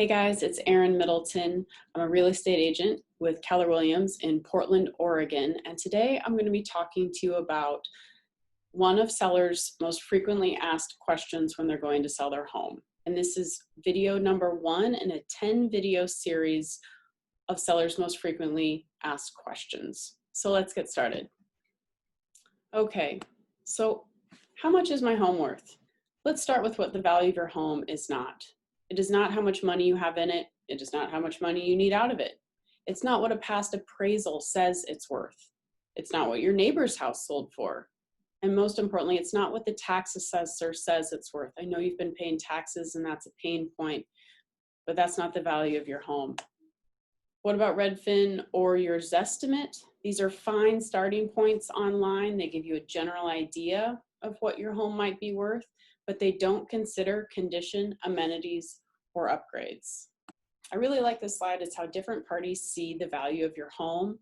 Hey guys, it's Erin Middleton. I'm a real estate agent with Keller Williams in Portland, Oregon, and today I'm going to be talking to you about one of sellers' most frequently asked questions when they're going to sell their home. And this is video number 1 in a 10-video series of sellers' most frequently asked questions. So let's get started. Okay, so how much is my home worth? Let's start with what the value of your home is not. It is not how much money you have in it. It is not how much money you need out of it. It's not what a past appraisal says it's worth. It's not what your neighbor's house sold for. And most importantly, it's not what the tax assessor says it's worth. I know you've been paying taxes and that's a pain point, but that's not the value of your home. What about Redfin or your Zestimate? These are fine starting points online. They give you a general idea of what your home might be worth, but they don't consider condition, amenities, or upgrades. I really like this slide. It's how different parties see the value of your home.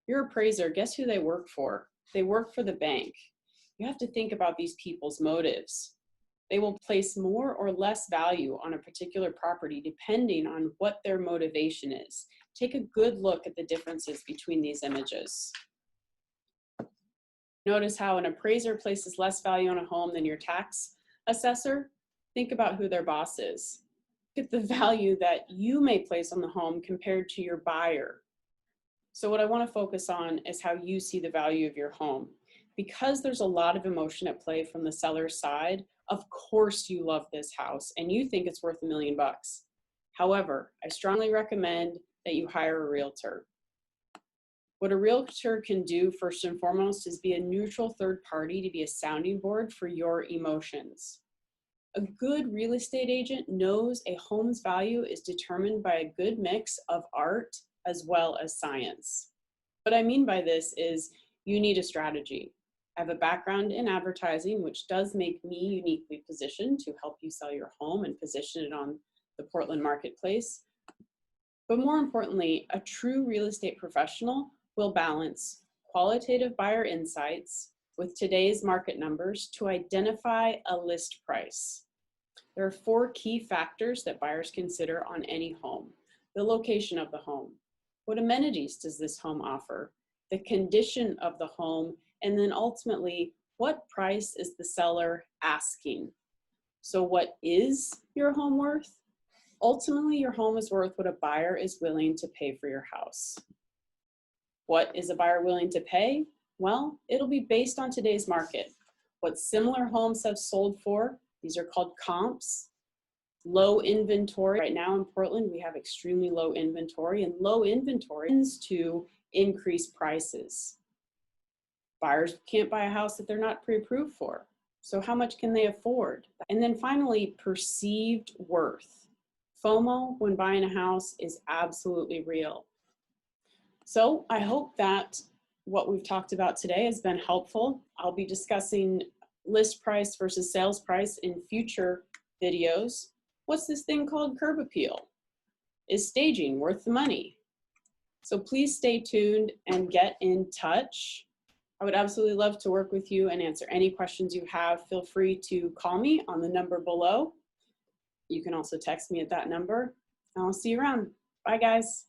Your appraiser, guess who they work for? They work for the bank. You have to think about these people's motives. They will place more or less value on a particular property depending on what their motivation is. Take a good look at the differences between these images. Notice how an appraiser places less value on a home than your tax assessor. Think about who their boss is. Look at the value that you may place on the home compared to your buyer. So what I want to focus on is how you see the value of your home. Because there's a lot of emotion at play from the seller's side, of course you love this house and you think it's worth $1 million. However, I strongly recommend that you hire a realtor. What a realtor can do first and foremost is be a neutral third party to be a sounding board for your emotions. A good real estate agent knows a home's value is determined by a good mix of art as well as science. What I mean by this is you need a strategy. I have a background in advertising, which does make me uniquely positioned to help you sell your home and position it on the Portland marketplace. But more importantly, a true real estate professional will balance qualitative buyer insights with today's market numbers to identify a list price. There are 4 key factors that buyers consider on any home. The location of the home. What amenities does this home offer? The condition of the home, and then ultimately, what price is the seller asking? So what is your home worth? Ultimately, your home is worth what a buyer is willing to pay for your house. What is a buyer willing to pay? Well, it'll be based on today's market. What similar homes have sold for, these are called comps. Low inventory. Right now in Portland, we have extremely low inventory, and low inventory tends to increase prices. Buyers can't buy a house that they're not pre-approved for. So how much can they afford? And then finally, perceived worth. FOMO when buying a house is absolutely real. So I hope that what we've talked about today has been helpful. I'll be discussing list price versus sales price in future videos. What's this thing called curb appeal? Is staging worth the money? So please stay tuned and get in touch. I would absolutely love to work with you and answer any questions you have. Feel free to call me on the number below. You can also text me at that number. I'll see you around. Bye, guys.